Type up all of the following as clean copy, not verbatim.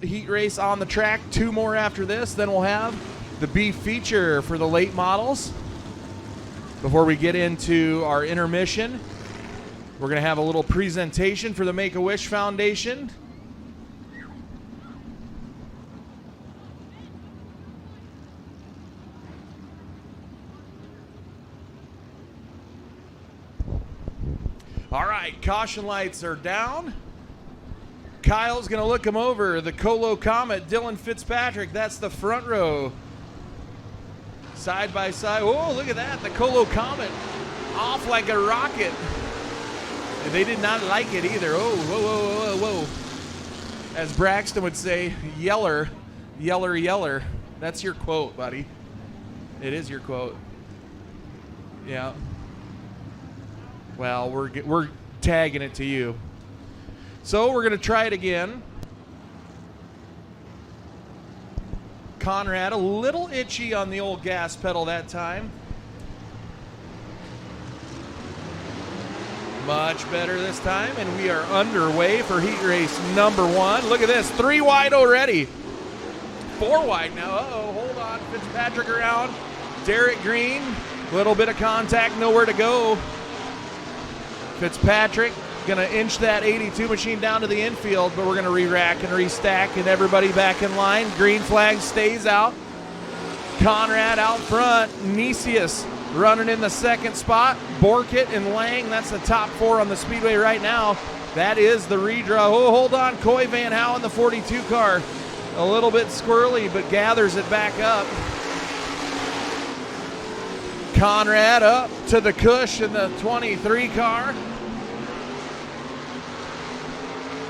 heat race on the track, 2 more after this. Then we'll have the B feature for the late models. Before we get into our intermission, we're going to have a little presentation for the Make-A-Wish Foundation. All right, caution lights are down. Kyle's going to look him over. The Colo Comet, Dylan Fitzpatrick, that's the front row. Side by side. Oh, look at that. The Colo Comet off like a rocket. They did not like it either. Oh, whoa, whoa, whoa, whoa. As Braxton would say, yeller, yeller, yeller. That's your quote, buddy. It is your quote. Yeah. Well, we're tagging it to you. So we're going to try it again. Conrad a little itchy on the old gas pedal that time. Much better this time, and we are underway for heat race number 1. Look at this, 3 wide already. 4 wide now. Uh-oh, hold on. Fitzpatrick around. Derek Green, little bit of contact, nowhere to go. Fitzpatrick gonna inch that 82 machine down to the infield, but we're gonna re-rack and restack and everybody back in line. Green flag stays out. Conrad out front. Nicias running in the 2nd spot. Borkett and Lang, that's the top 4 on the Speedway right now. That is the redraw. Oh, hold on. Coy Van Houten, the 42 car. A little bit squirrely, but gathers it back up. Conrad up to the Cush in the 23 car.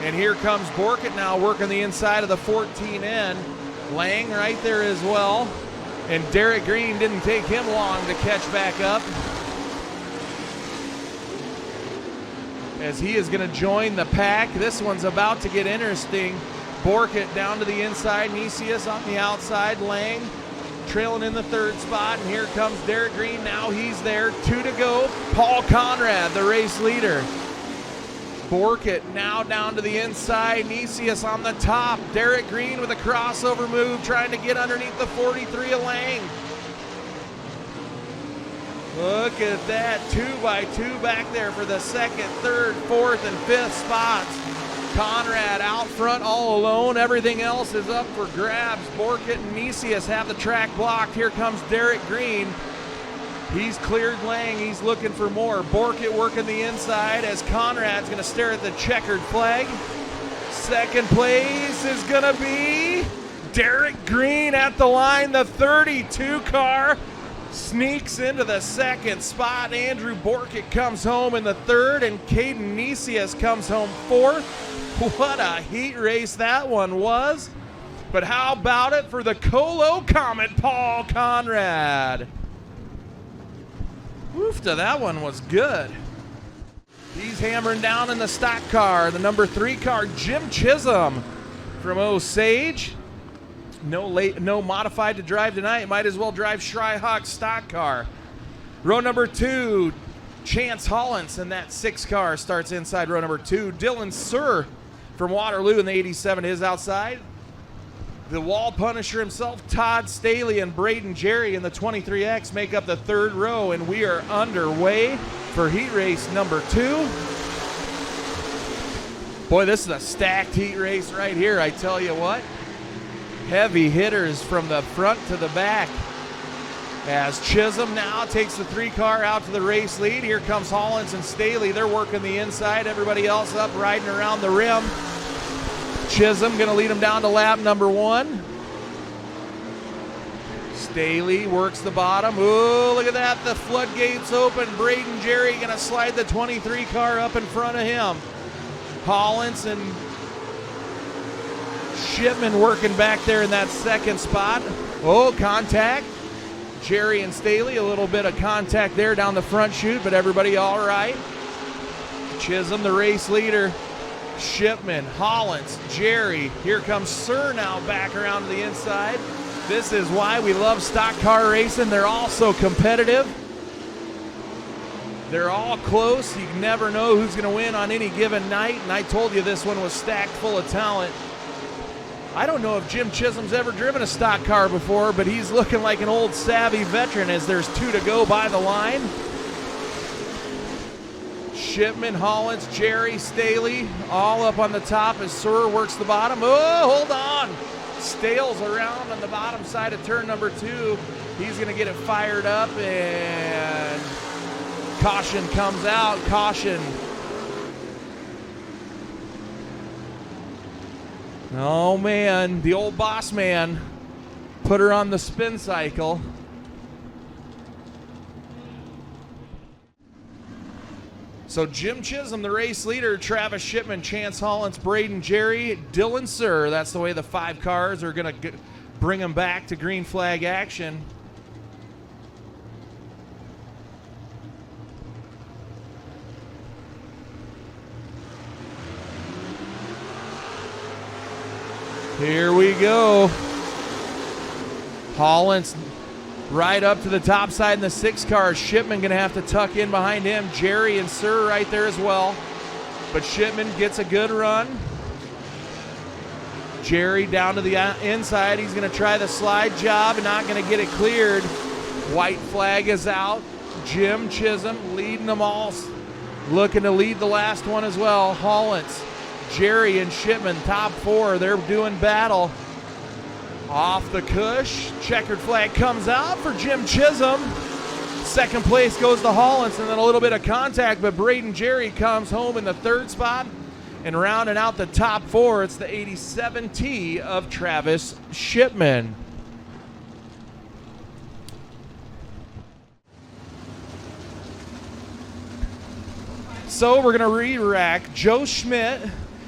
And here comes Borkett now working the inside of the 14N. Lang right there as well. And Derek Green didn't take him long to catch back up, as he is going to join the pack. This one's about to get interesting. Borkett down to the inside. Nicias on the outside. Lang trailing in the 3rd spot. And here comes Derek Green. Now he's there. 2 to go. Paul Conrad, the race leader. Borkett now down to the inside. Nicias on the top. Derek Green with a crossover move, trying to get underneath the 43 of Lang. Look at that, 2x2 back there for the 2nd, 3rd, 4th, and 5th spots. Conrad out front all alone. Everything else is up for grabs. Borkett and Nicias have the track blocked. Here comes Derek Green. He's cleared Lang. He's looking for more. Borkett working the inside as Conrad's going to stare at the checkered flag. 2nd place is going to be Derek Green at the line. The 32 car sneaks into the 2nd spot. Andrew Borkett comes home in the 3rd, and Caden Nicias comes home 4th. What a heat race that one was. But how about it for the Colo Comet, Paul Conrad? Woofta, that one was good. He's hammering down in the stock car, the number 3 car, Jim Chisholm from Osage. No modified to drive tonight. Might as well drive Schreihawk's stock car. Row number 2, Chance Hollins, and that 6 car starts inside row number 2. Dylan Sir from Waterloo in the 87 is outside. The wall punisher himself, Todd Staley, and Braden Jerry in the 23X make up the 3rd row, and we are underway for heat race number 2. Boy, this is a stacked heat race right here, I tell you what. Heavy hitters from the front to the back. As Chisholm now takes the 3 car out to the race lead. Here comes Hollins and Staley. They're working the inside. Everybody else up riding around the rim. Chisholm going to lead him down to lap number 1. Staley works the bottom. Ooh, look at that. The floodgates open. Braden Jerry going to slide the 23 car up in front of him. Hollins and Shipman working back there in that 2nd spot. Oh, contact. Jerry and Staley, a little bit of contact there down the front chute, but everybody all right. Chisholm, the race leader. Shipman, Hollins, Jerry. Here comes Sir now back around to the inside. This is why we love stock car racing. They're all so competitive. They're all close. You never know who's going to win on any given night. And I told you this one was stacked full of talent. I don't know if Jim Chisholm's ever driven a stock car before, but he's looking like an old savvy veteran as there's 2 to go by the line. Shipman, Hollins, Jerry, Staley, all up on the top as Surr works the bottom. Oh, hold on. Stales around on the bottom side of turn number 2. He's going to get it fired up, and caution comes out. Caution. Oh, man, the old boss man put her on the spin cycle. So Jim Chisholm, the race leader, Travis Shipman, Chance Hollins, Braden Jerry, Dylan Surr. That's the way the 5 cars are going to bring them back to green flag action. Here we go. Hollins right up to the top side in the 6 car. Shipman going to have to tuck in behind him. Jerry and Surr right there as well. But Shipman gets a good run. Jerry down to the inside. He's going to try the slide job and not going to get it cleared. White flag is out. Jim Chisholm leading them all. Looking to lead the last one as well. Hollins, Jerry, and Shipman, top 4. They're doing battle. Off the cush, checkered flag comes out for Jim Chisholm. Second place goes to Hollins, and then a little bit of contact, but Braden Jerry comes home in the 3rd spot. And rounding out the top 4, it's the 87T of Travis Shipman. So we're going to re-rack Joe Schmidt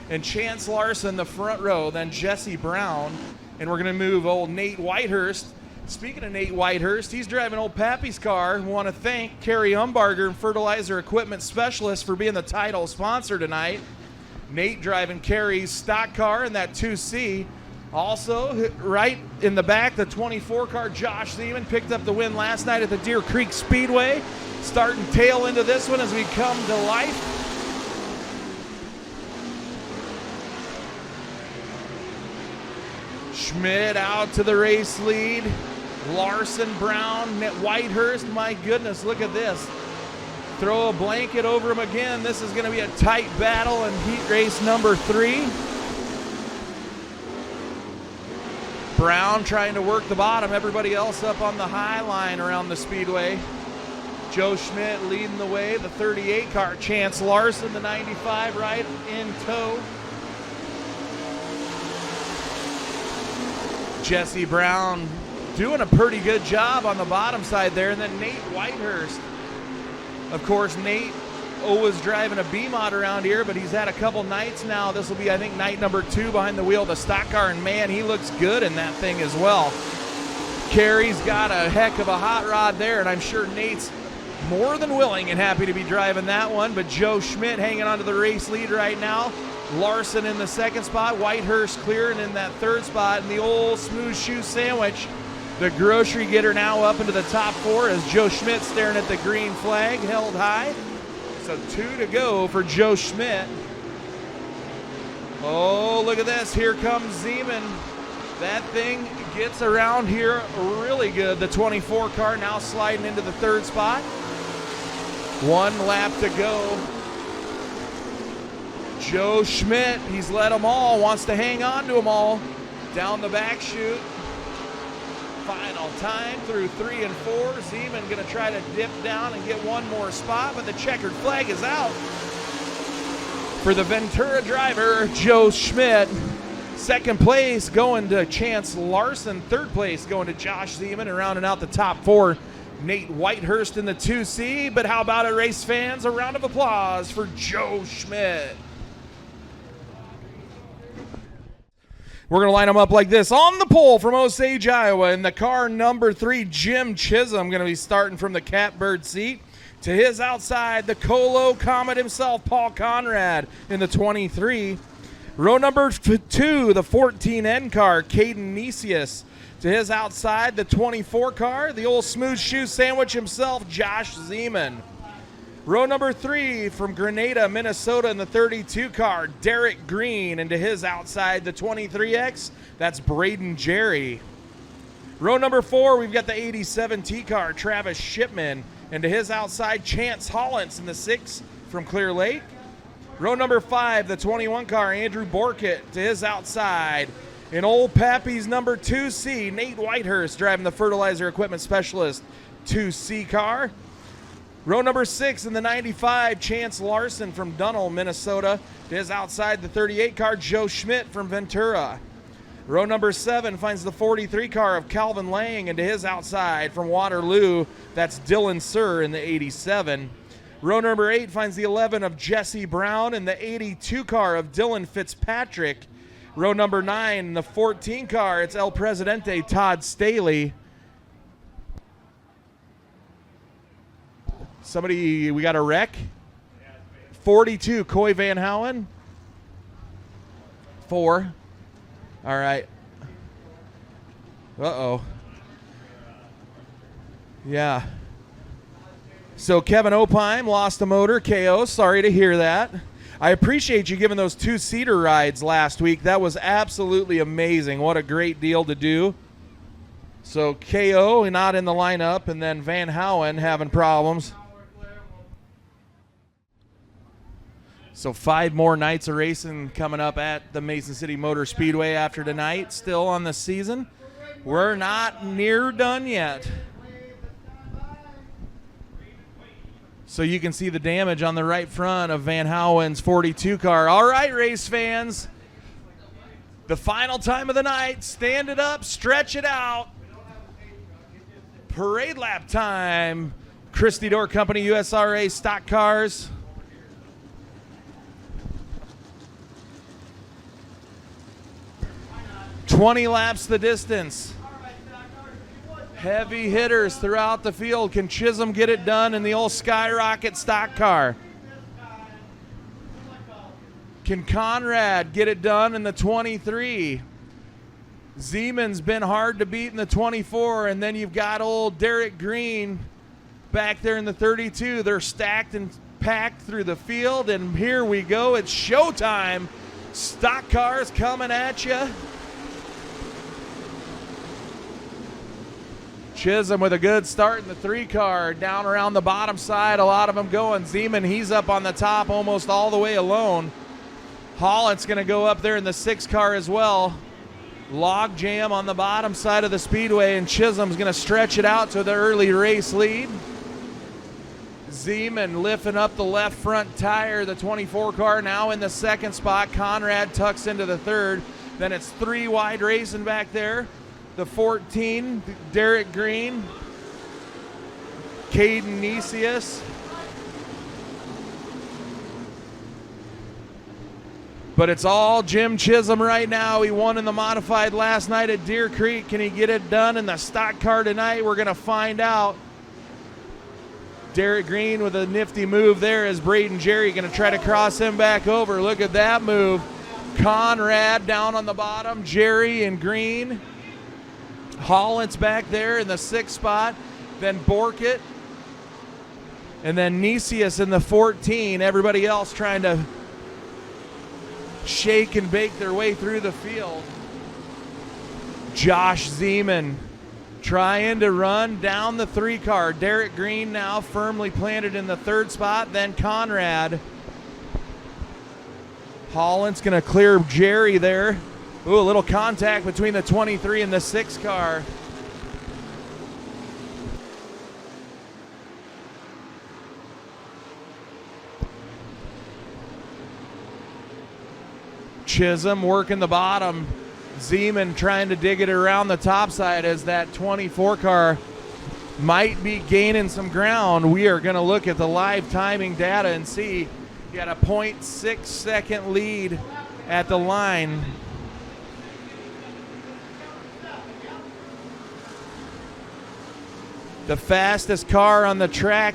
and Chance Larson the front row, then Jesse Brown. And we're going to move old Nate Whitehurst. Speaking of Nate Whitehurst, he's driving old Pappy's car. We want to thank Kerry Umbarger and Fertilizer Equipment Specialist for being the title sponsor tonight. Nate driving Kerry's stock car in that 2C. Also, right in the back, the 24 car, Josh Seaman, picked up the win last night at the Deer Creek Speedway. Starting tail into this one as we come to life. Schmidt out to the race lead. Larson, Brown, Whitehurst. My goodness, look at this. Throw a blanket over him again. This is going to be a tight battle in heat race number 3. Brown trying to work the bottom. Everybody else up on the high line around the speedway. Joe Schmidt leading the way. The 38 car, Chance Larson, the 95 right in tow. Jesse Brown doing a pretty good job on the bottom side there. And then Nate Whitehurst. Of course, Nate always driving a B-Mod around here, but he's had a couple nights now. This will be, I think, night number 2 behind the wheel of the stock car. And, man, he looks good in that thing as well. Kerry's got a heck of a hot rod there, and I'm sure Nate's more than willing and happy to be driving that one. But Joe Schmidt hanging on to the race lead right now. Larson in the 2nd spot, Whitehurst clearing in that 3rd spot, and the old smooth shoe sandwich, the grocery getter, now up into the top 4 as Joe Schmidt staring at the green flag held high. So 2 to go for Joe Schmidt. Oh, look at this. Here comes Zeman. That thing gets around here really good. The 24 car now sliding into the 3rd spot. 1 lap to go. Joe Schmidt, he's led them all, wants to hang on to them all. Down the back chute. Final time through 3 and 4. Zeman going to try to dip down and get one more spot, but the checkered flag is out for the Ventura driver, Joe Schmidt. 2nd place going to Chance Larson. 3rd place going to Josh Zeman, and rounding out the top 4, Nate Whitehurst in the 2C. But how about it, race fans? A round of applause for Joe Schmidt. We're going to line them up like this. On the pole from Osage, Iowa, in the car number 3, Jim Chisholm, going to be starting from the catbird seat. To his outside, the Colo Comet himself, Paul Conrad, in the 23. Row number 2, the 14N car, Caden Nicius. To his outside, the 24 car, the old smooth shoe sandwich himself, Josh Zeman. Row number 3 from Grenada, Minnesota in the 32 car, Derek Green into his outside, the 23X. That's Braden Jerry. Row number 4, we've got the 87 T car, Travis Shipman into his outside, Chance Hollins in the 6 from Clear Lake. Row number 5, the 21 car, Andrew Borkett to his outside. In Old Pappy's number 2C, Nate Whitehurst driving the Fertilizer Equipment Specialist 2C car. Row number 6 in the 95, Chance Larson from Dunnell, Minnesota. To his outside, the 38 car, Joe Schmidt from Ventura. Row number 7 finds the 43 car of Calvin Lang, and to his outside from Waterloo, that's Dylan Sir in the 87. Row number 8 finds the 11 of Jesse Brown and the 82 car of Dylan Fitzpatrick. Row number 9, the 14 car, it's El Presidente Todd Staley. Somebody, we got a wreck. 42, Coy Van Houen. 4. All right. Uh-oh. Yeah. So Kevin Opheim lost a motor, KO. Sorry to hear that. I appreciate you giving those 2-seater rides last week. That was absolutely amazing. What a great deal to do. So KO not in the lineup, and then Van Houen having problems. So 5 more nights of racing coming up at the Mason City Motor Speedway after tonight. Still on the season. We're not near done yet. So you can see the damage on the right front of Van Houwen's 42 car. All right, race fans. The final time of the night. Stand it up, stretch it out. Parade lap time. Christie Door Company USRA stock cars. $20 laps the distance. Heavy hitters throughout the field. Can Chisholm get it done in the old Skyrocket stock car? Can Conrad get it done in the 23? Zeman's been hard to beat in the 24, and then you've got old Derek Green back there in the 32. They're stacked and packed through the field, and here we go. It's showtime. Stock cars coming at you. Chisholm with a good start in the 3 car, down around the bottom side, a lot of them going. Zeman, he's up on the top almost all the way alone. Holland's going to go up there in the 6 car as well. Log jam on the bottom side of the speedway, and Chisholm's going to stretch it out to the early race lead. Zeman lifting up the left front tire, the 24 car now in the 2nd spot. Conrad tucks into the 3rd. Then it's 3 wide racing back there. The 14, Derek Green, Caden Nicias. But it's all Jim Chisholm right now. He won in the modified last night at Deer Creek. Can he get it done in the stock car tonight? We're going to find out. Derek Green with a nifty move there as Braden Jerry going to try to cross him back over. Look at that move. Conrad down on the bottom, Jerry and Green. Hollins back there in the 6th spot, then Borkett, and then Nicias in the 14. Everybody else trying to shake and bake their way through the field. Josh Zeman trying to run down the 3 car. Derek Green now firmly planted in the 3rd spot, then Conrad. Hollins going to clear Jerry there. Ooh, a little contact between the 23 and the 6 car. Chisholm working the bottom. Zeman trying to dig it around the top side as that 24 car might be gaining some ground. We are going to look at the live timing data and see. He got a 0.6 second lead at the line. The fastest car on the track,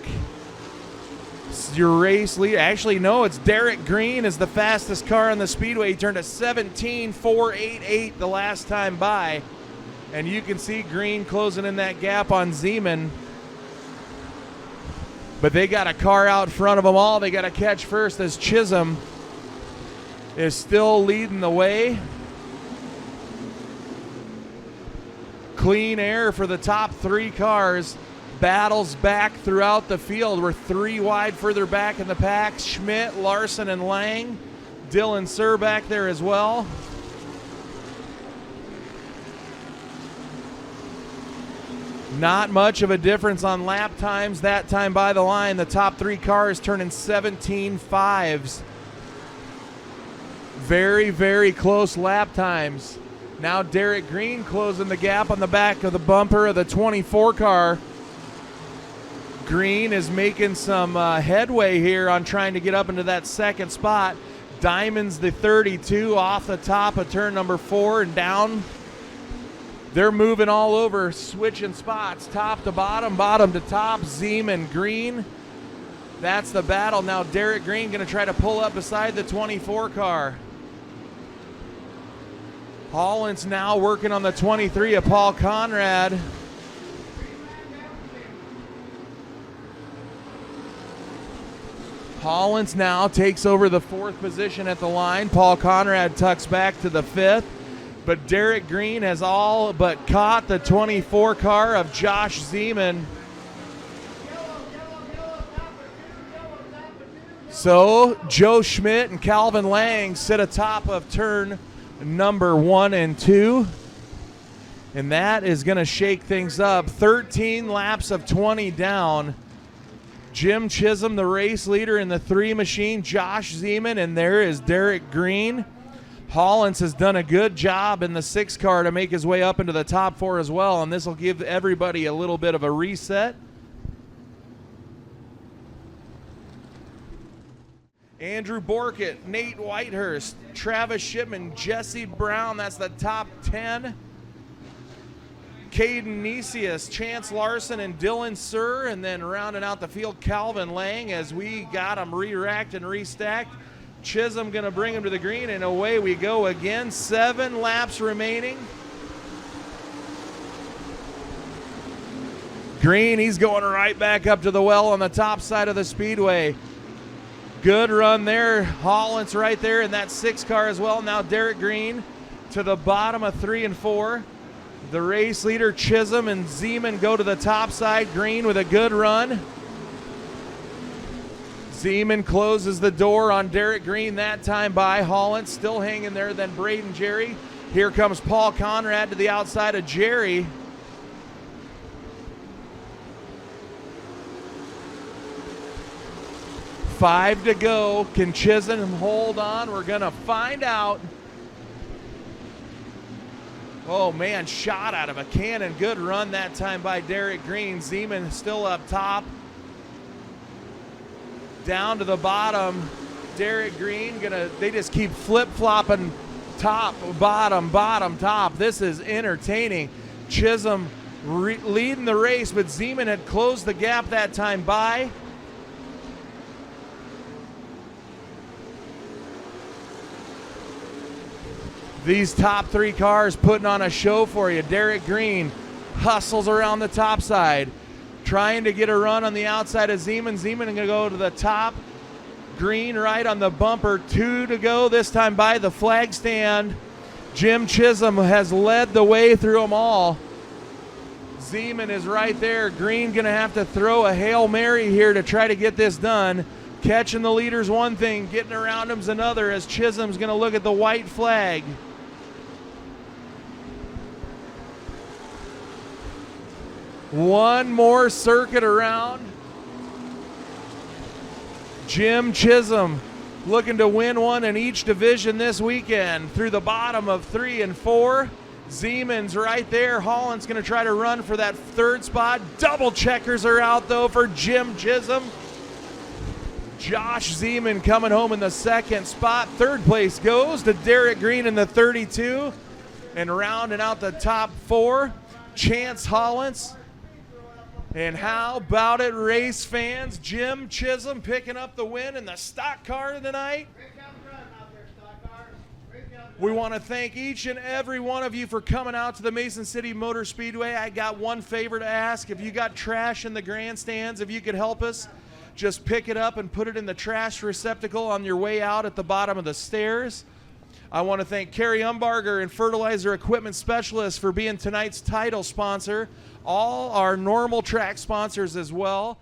your race leader. Actually, no, it's Derek Green is the fastest car on the speedway. He turned a 17.488 the last time by. And you can see Green closing in that gap on Zeman. but they got a car out front of them all they got to catch first, as Chisholm is still leading the way. Clean air for the top 3 cars. Battles back throughout the field. We're 3 wide further back in the pack. Schmidt, Larson, and Lang. Dylan Sir back there as well. Not much of a difference on lap times that time by the line. The top 3 cars turning 17.5s. Very, very close lap times. Now Derek Green closing the gap on the back of the bumper of the 24 car. Green is making some headway here on trying to get up into that second spot. Diamond's the 32 off the top of turn number 4 and down. They're moving all over, switching spots, top to bottom, bottom to top. Zeman, Green. That's the battle. Now Derek Green going to try to pull up beside the 24 car. Holland's now working on the 23 of Paul Conrad. Hollins now takes over the 4th position at the line. Paul Conrad tucks back to the 5th. But Derek Green has all but caught the 24 car of Josh Zeman. So Joe Schmidt and Calvin Lang sit atop of turn number 1 and 2. And that is going to shake things up. 13 laps of 20 down. Jim Chisholm, the race leader in the 3 machine, Josh Zeman, and there is Derek Green. Hollins has done a good job in the 6 car to make his way up into the top 4 as well, and this will give everybody a little bit of a reset. Andrew Borkett, Nate Whitehurst, Travis Shipman, Jesse Brown, that's the top 10. Caden Nesius, Chance Larson, and Dylan Sir, and then rounding out the field, Calvin Lang, as we got them re-racked and restacked. Chisholm going to bring him to the green, and away we go again. 7 laps remaining. Green, he's going right back up to the well on the top side of the speedway. Good run there. Hollins right there in that 6 car as well. Now Derek Green to the bottom of 3 and 4. The race leader Chisholm and Zeman go to the top side. Green with a good run. Zeman closes the door on Derek Green that time by Hollins. Still hanging there, then Braden Jerry. Here comes Paul Conrad to the outside of Jerry. Five to go. Can Chisholm hold on? We're going to find out. Oh, man, shot out of a cannon. Good run that time by Derek Green. Zeman still up top. Down to the bottom. Derek Green, they just keep flip-flopping top, bottom, bottom, top. This is entertaining. Chisholm leading the race, but Zeman had closed the gap that time by. These top 3 cars putting on a show for you. Derek Green hustles around the top side, trying to get a run on the outside of Zeman. Zeman going to go to the top. Green right on the bumper. 2 to go this time by the flag stand. Jim Chisholm has led the way through them all. Zeman is right there. Green going to have to throw a Hail Mary here to try to get this done. Catching the leader's one thing, getting around him's another, as Chisholm's going to look at the white flag. One more circuit around. Jim Chisholm looking to win one in each division this weekend through the bottom of 3 and 4. Zeman's right there. Holland's going to try to run for that 3rd spot. Double checkers are out, though, for Jim Chisholm. Josh Zeman coming home in the 2nd spot. 3rd place goes to Derek Green in the 32. And rounding out the top 4, Chance Hollins. And how about it, race fans? Jim Chisholm picking up the win in the stock car tonight. We want to thank each and every one of you for coming out to the Mason City Motor Speedway. I got one favor to ask. If you got trash in the grandstands, if you could help us just pick it up and put it in the trash receptacle on your way out at the bottom of the stairs. I want to thank Kerry Umbarger and Fertilizer Equipment Specialist for being tonight's title sponsor. All our normal track sponsors as well.